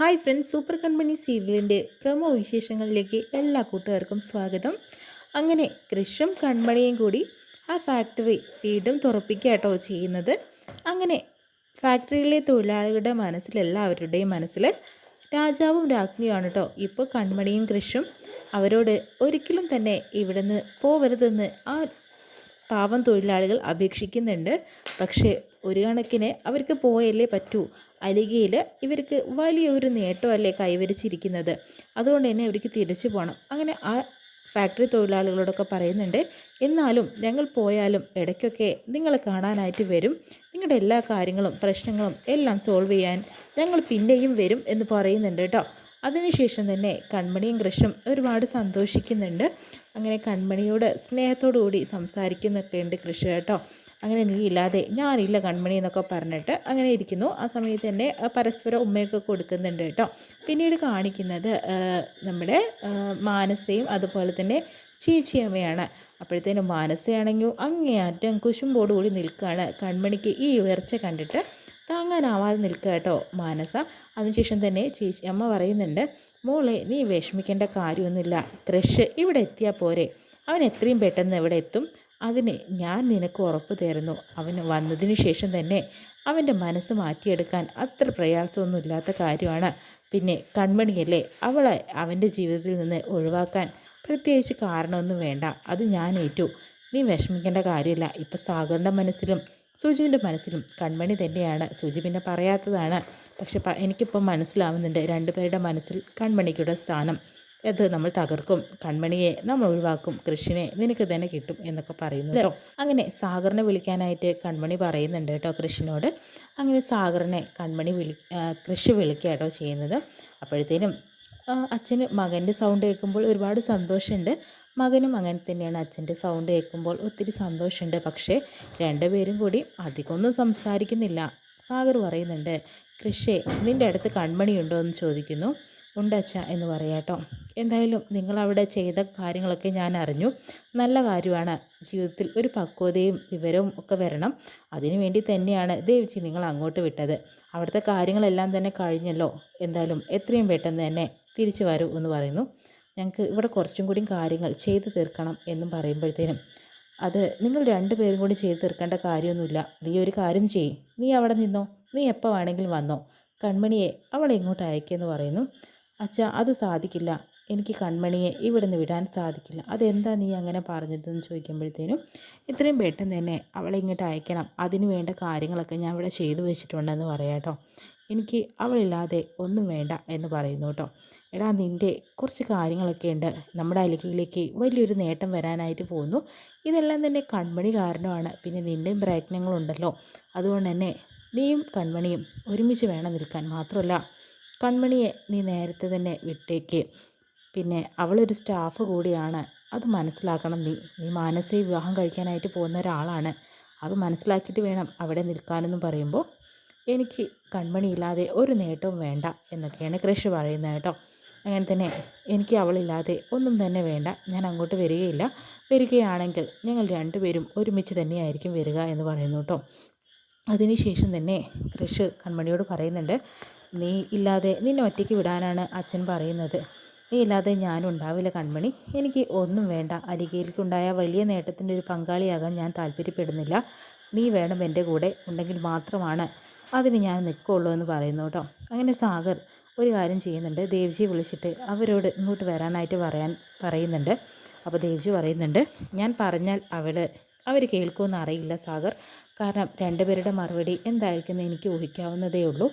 Hi friends, super കൺമണി സീരിയലിൻ്റെ promo വിശേഷങ്ങളിലേക്ക് എല്ലാ കൂട്ടുകാർക്കും സ്വാഗതം. അങ്ങനെ കൃഷും കൺമണിയും കൂടി ആ ഫാക്ടറി വീണ്ടും തുറപ്പിക്കുക കേട്ടോ ചെയ്യുന്നത്. അങ്ങനെ ഫാക്ടറിയിലെ തൊഴിലാളികളുടെ മനസ്സിൽ, എല്ലാവരുടെയും മനസ്സിൽ രാജാവും രാജ്ഞിയുമാണ് കേട്ടോ ഇപ്പോൾ കൺമണിയും കൃഷും. അവരോട് ഒരിക്കലും തന്നെ ഇവിടുന്ന് പോവരുതെന്ന് ആ പാവം തൊഴിലാളികൾ അപേക്ഷിക്കുന്നുണ്ട്. പക്ഷേ ഒരു കണക്കിന് അവർക്ക് പോയല്ലേ പറ്റൂ. അലിഗയിൽ ഇവർക്ക് വലിയൊരു നേട്ടമല്ലേ കൈവരിച്ചിരിക്കുന്നത്. അതുകൊണ്ട് തന്നെ അവർക്ക് തിരിച്ചു പോകണം. അങ്ങനെ ആ ഫാക്ടറി തൊഴിലാളികളോടൊക്കെ പറയുന്നുണ്ട്, എന്നാലും ഞങ്ങൾ പോയാലും ഇടയ്ക്കൊക്കെ നിങ്ങളെ കാണാനായിട്ട് വരും. നിങ്ങളുടെ എല്ലാ കാര്യങ്ങളും പ്രശ്നങ്ങളും എല്ലാം സോൾവ് ചെയ്യാൻ ഞങ്ങൾ പിന്നെയും വരും എന്ന് പറയുന്നുണ്ട് കേട്ടോ. അതിനുശേഷം തന്നെ കൺമണിയും കൃഷും ഒരുപാട് സന്തോഷിക്കുന്നുണ്ട്. അങ്ങനെ കൺമണിയോട് സ്നേഹത്തോടു കൂടി സംസാരിക്കുന്നൊക്കെ ഉണ്ട് കൃഷി കേട്ടോ. അങ്ങനെ നീ ഇല്ലാതെ ഞാനില്ല കൺമണി എന്നൊക്കെ പറഞ്ഞിട്ട് അങ്ങനെ ഇരിക്കുന്നു. ആ സമയത്ത് തന്നെ പരസ്പരം ഉമ്മയൊക്കെ കൊടുക്കുന്നുണ്ട് കേട്ടോ. പിന്നീട് കാണിക്കുന്നത് നമ്മുടെ മാനസയും അതുപോലെ തന്നെ ചേച്ചിയമ്മയാണ്. അപ്പോഴത്തേനും മാനസയാണെങ്കിൽ അങ്ങേയറ്റം കുശുമ്പോടു കൂടി നിൽക്കുകയാണ്. കൺമണിക്ക് ഈ ഉയർച്ച കണ്ടിട്ട് താങ്ങാനാവാതെ നിൽക്കുക കേട്ടോ മാനസ. അതിനുശേഷം തന്നെ ചേച്ചി അമ്മ പറയുന്നുണ്ട്, മോളെ നീ വിഷമിക്കേണ്ട കാര്യമൊന്നുമില്ല. ക്രഷ് ഇവിടെ എത്തിയാൽ പോരെ, അവൻ എത്രയും പെട്ടെന്ന് ഇവിടെ എത്തും. അതിന് ഞാൻ നിനക്ക് ഉറപ്പ് തരുന്നു. അവന് വന്നതിന് ശേഷം തന്നെ അവൻ്റെ മനസ്സ് മാറ്റിയെടുക്കാൻ അത്ര പ്രയാസമൊന്നുമില്ലാത്ത കാര്യമാണ്. പിന്നെ കൺമണിയല്ലേ, അവളെ അവൻ്റെ ജീവിതത്തിൽ നിന്ന് ഒഴിവാക്കാൻ പ്രത്യേകിച്ച് കാരണമൊന്നും വേണ്ട. അത് ഞാൻ ഏറ്റു. നീ വിഷമിക്കേണ്ട കാര്യമില്ല. ഇപ്പം സാഗറിൻ്റെ മനസ്സിലും സുജുവിൻ്റെ മനസ്സിലും കൺമണി തന്നെയാണ്. സുജു പിന്നെ പറയാത്തതാണ്. പക്ഷെ എനിക്കിപ്പോൾ മനസ്സിലാവുന്നുണ്ട് രണ്ടുപേരുടെ മനസ്സിൽ കൺമണിക്കുടെ സ്ഥാനം. അത് നമ്മൾ തകർക്കും, കൺമണിയെ നമ്മൾ ഒഴിവാക്കും, കൃഷിനെ നിനക്ക് തന്നെ കിട്ടും എന്നൊക്കെ പറയുന്നു കേട്ടോ. അങ്ങനെ സാഗറിനെ വിളിക്കാനായിട്ട് കൺമണി പറയുന്നുണ്ട് കേട്ടോ കൃഷിനോട്. അങ്ങനെ സാഗറിനെ കൃഷി വിളിക്കുക കേട്ടോ ചെയ്യുന്നത്. അപ്പോഴത്തേനും അച്ഛന് മകൻ്റെ സൗണ്ട് കേൾക്കുമ്പോൾ ഒരുപാട് സന്തോഷമുണ്ട്. മകനും അങ്ങനെ തന്നെയാണ്. അച്ഛൻ്റെ സൗണ്ട് കേൾക്കുമ്പോൾ ഒത്തിരി സന്തോഷമുണ്ട്. പക്ഷേ രണ്ടുപേരും കൂടി അധികമൊന്നും സംസാരിക്കുന്നില്ല. സാഗർ പറയുന്നുണ്ട്, കൃഷി നിൻ്റെ അടുത്ത് കൺമണിയുണ്ടോ എന്ന് ചോദിക്കുന്നു. ഉണ്ട് അച്ഛ എന്ന് പറയാട്ടോ. എന്തായാലും നിങ്ങളവിടെ ചെയ്ത കാര്യങ്ങളൊക്കെ ഞാൻ അറിഞ്ഞു. നല്ല കാര്യമാണ്. ജീവിതത്തിൽ ഒരു പക്വതയും വിവരവും ഒക്കെ വരണം. അതിനു വേണ്ടി തന്നെയാണ് ദേവിച്ചി നിങ്ങൾ അങ്ങോട്ട് വിട്ടത്. അവിടുത്തെ കാര്യങ്ങളെല്ലാം തന്നെ കഴിഞ്ഞല്ലോ. എന്തായാലും എത്രയും പെട്ടെന്ന് തന്നെ തിരിച്ചു വരൂ എന്ന് പറയുന്നു. ഞങ്ങൾക്ക് ഇവിടെ കുറച്ചും കൂടി കാര്യങ്ങൾ ചെയ്തു തീർക്കണം എന്നും പറയുമ്പോഴത്തേനും, അത് നിങ്ങൾ രണ്ടുപേരും കൂടി ചെയ്തു തീർക്കേണ്ട കാര്യമൊന്നുമില്ല. നീ ഒരു കാര്യം ചെയ്യ്, നീ അവിടെ നിന്നോ, നീ എപ്പോൾ വേണമെങ്കിലും വന്നോ, കൺമണിയെ അവളെ ഇങ്ങോട്ട് അയക്കുമെന്ന് പറയുന്നു. അച്ഛാ അത് സാധിക്കില്ല, എനിക്ക് കൺമണിയെ ഇവിടെ നിന്ന് വിടാൻ സാധിക്കില്ല. അതെന്താ നീ അങ്ങനെ പറഞ്ഞതെന്ന് ചോദിക്കുമ്പോഴത്തേനും, ഇത്രയും പെട്ടെന്ന് തന്നെ അവളെ ഇങ്ങോട്ട് അയക്കണം, അതിന് വേണ്ട കാര്യങ്ങളൊക്കെ ഞാൻ ഇവിടെ ചെയ്തു വെച്ചിട്ടുണ്ടെന്ന് പറയാം കേട്ടോ. എനിക്ക് അവളില്ലാതെ ഒന്നും വേണ്ട എന്ന് പറയുന്നു കേട്ടോ. എടാ നിൻ്റെ കുറച്ച് കാര്യങ്ങളൊക്കെ ഉണ്ട്, നമ്മുടെ അലിക്കയിലേക്ക് വലിയൊരു നേട്ടം വരാനായിട്ട് പോകുന്നു. ഇതെല്ലാം തന്നെ കൺമണി കാരണമാണ്. പിന്നെ നിൻ്റെയും പ്രയത്നങ്ങളുണ്ടല്ലോ. അതുകൊണ്ട് തന്നെ നീയും കൺമണിയും ഒരുമിച്ച് വേണം നിൽക്കാൻ. മാത്രമല്ല കൺമണിയെ നീ നേരത്തെ തന്നെ വിട്ടേക്ക്. പിന്നെ അവളൊരു സ്റ്റാഫ് കൂടിയാണ്, അത് മനസ്സിലാക്കണം. നീ മാനസിക വിവാഹം കഴിക്കാനായിട്ട് പോകുന്ന ഒരാളാണ്. അത് മനസ്സിലാക്കിയിട്ട് വേണം അവിടെ നിൽക്കാനെന്നും പറയുമ്പോൾ, എനിക്ക് കൺമണിയില്ലാതെ ഒരു നേട്ടവും വേണ്ട എന്നൊക്കെയാണ് കൃഷി പറയുന്നത് കേട്ടോ. അങ്ങനെ തന്നെ എനിക്ക് അവളില്ലാതെ ഒന്നും തന്നെ വേണ്ട. ഞാൻ അങ്ങോട്ട് വരികയില്ല. വരികയാണെങ്കിൽ ഞങ്ങൾ രണ്ടുപേരും ഒരുമിച്ച് തന്നെയായിരിക്കും വരിക എന്ന് പറയുന്നു കേട്ടോ. അതിനുശേഷം തന്നെ കൃഷി കൺമണിയോട് പറയുന്നുണ്ട്, നീ ഇല്ലാതെ നിന്നെ ഒറ്റയ്ക്ക് വിടാനാണ് അച്ഛൻ പറയുന്നത്. നീ ഇല്ലാതെ ഞാനും ഉണ്ടാവില്ല കൺമണി. എനിക്ക് ഒന്നും വേണ്ട. അലിഗയിലേക്കുണ്ടായ വലിയ നേട്ടത്തിൻ്റെ ഒരു പങ്കാളിയാകാൻ ഞാൻ താല്പര്യപ്പെടുന്നില്ല. നീ വേണം എൻ്റെ കൂടെ ഉണ്ടെങ്കിൽ മാത്രമാണ് അതിന് ഞാൻ നിൽക്കുള്ളൂ എന്ന് പറയുന്നു കേട്ടോ. അങ്ങനെ സാഗർ ഒരു കാര്യം ചെയ്യുന്നുണ്ട്, ദേവ്ജിയെ വിളിച്ചിട്ട് അവരോട് ഇങ്ങോട്ട് വരാനായിട്ട് പറയുന്നുണ്ട്. അപ്പോൾ ദേവ്ജി പറയുന്നുണ്ട്, ഞാൻ പറഞ്ഞാൽ അവർ കേൾക്കുമെന്ന് അറിയില്ല സാഗർ. കാരണം രണ്ടുപേരുടെ മറുപടി എന്തായിരിക്കും എന്ന് എനിക്ക് ഊഹിക്കാവുന്നതേ ഉള്ളൂ.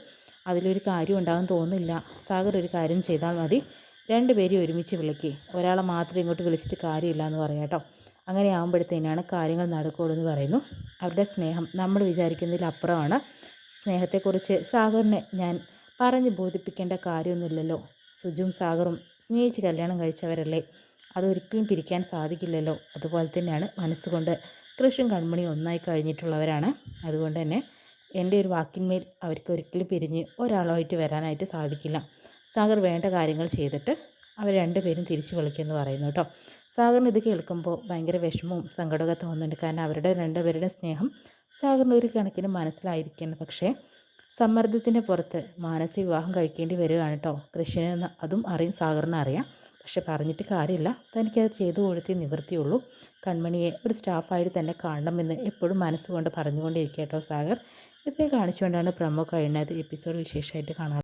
അതിലൊരു കാര്യം ഉണ്ടാകും തോന്നുന്നില്ല. സാഗർ ഒരു കാര്യം ചെയ്താൽ മതി, രണ്ടുപേരും ഒരുമിച്ച് വിളിക്കുക, ഒരാളെ മാത്രം ഇങ്ങോട്ട് വിളിച്ചിട്ട് കാര്യമില്ല എന്ന് പറയാം കേട്ടോ. അങ്ങനെ ആകുമ്പോഴത്തേനാണ് കാര്യങ്ങൾ നടക്കുകയുള്ളൂ എന്ന് പറയുന്നു. അവരുടെ സ്നേഹം നമ്മൾ വിചാരിക്കുന്നതിലപ്പുറമാണ്. സ്നേഹത്തെക്കുറിച്ച് സാഗറിനെ ഞാൻ പറഞ്ഞ് ബോധിപ്പിക്കേണ്ട കാര്യമൊന്നുമില്ലല്ലോ. സുജുവും സാഗറും സ്നേഹിച്ച് കല്യാണം കഴിച്ചവരല്ലേ, അതൊരിക്കലും പിരിക്കാൻ സാധിക്കില്ലല്ലോ. അതുപോലെ തന്നെയാണ് മനസ്സുകൊണ്ട് കൃഷും കൺമണിയും ഒന്നായി കഴിഞ്ഞിട്ടുള്ളവരാണ്. അതുകൊണ്ട് തന്നെ എൻ്റെ ഒരു വാക്കിന്മേൽ അവർക്ക് ഒരിക്കലും പിരിഞ്ഞ് ഒരാളുമായിട്ട് വരാനായിട്ട് സാധിക്കില്ല. സാഗർ വേണ്ട കാര്യങ്ങൾ ചെയ്തിട്ട് അവർ രണ്ടുപേരും തിരിച്ചു വിളിക്കുമെന്ന് പറയുന്നു കേട്ടോ. സാഗറിന് ഇത് കേൾക്കുമ്പോൾ ഭയങ്കര വിഷമവും സങ്കടമൊക്കെ തോന്നുന്നുണ്ട്. കാരണം അവരുടെ രണ്ടുപേരുടെ സ്നേഹം സാഗറിന് ഒരു കണക്കിന് മനസ്സിലായിരിക്കണം. പക്ഷേ സമ്മർദ്ദത്തിൻ്റെ പുറത്ത് മാനസി വിവാഹം കഴിക്കേണ്ടി വരികയാണ് കേട്ടോ. കൃഷ്ണന് അതും അറിയും, സാഗറിന് അറിയാം. പക്ഷെ പറഞ്ഞിട്ട് കാര്യമില്ല, തനിക്കത് ചെയ്തു കൊടുത്തേ നിവൃത്തിയുള്ളൂ. കൺമണിയെ ഒരു സ്റ്റാഫായിട്ട് തന്നെ കാണണമെന്ന് എപ്പോഴും മനസ്സുകൊണ്ട് പറഞ്ഞുകൊണ്ടിരിക്കുക കേട്ടോ സാഗർ. ഇത്രയും കാണിച്ചുകൊണ്ടാണ് പ്രമോ കഴിയുന്നത്. എപ്പിസോഡ് വിശേഷമായിട്ട് കാണാം.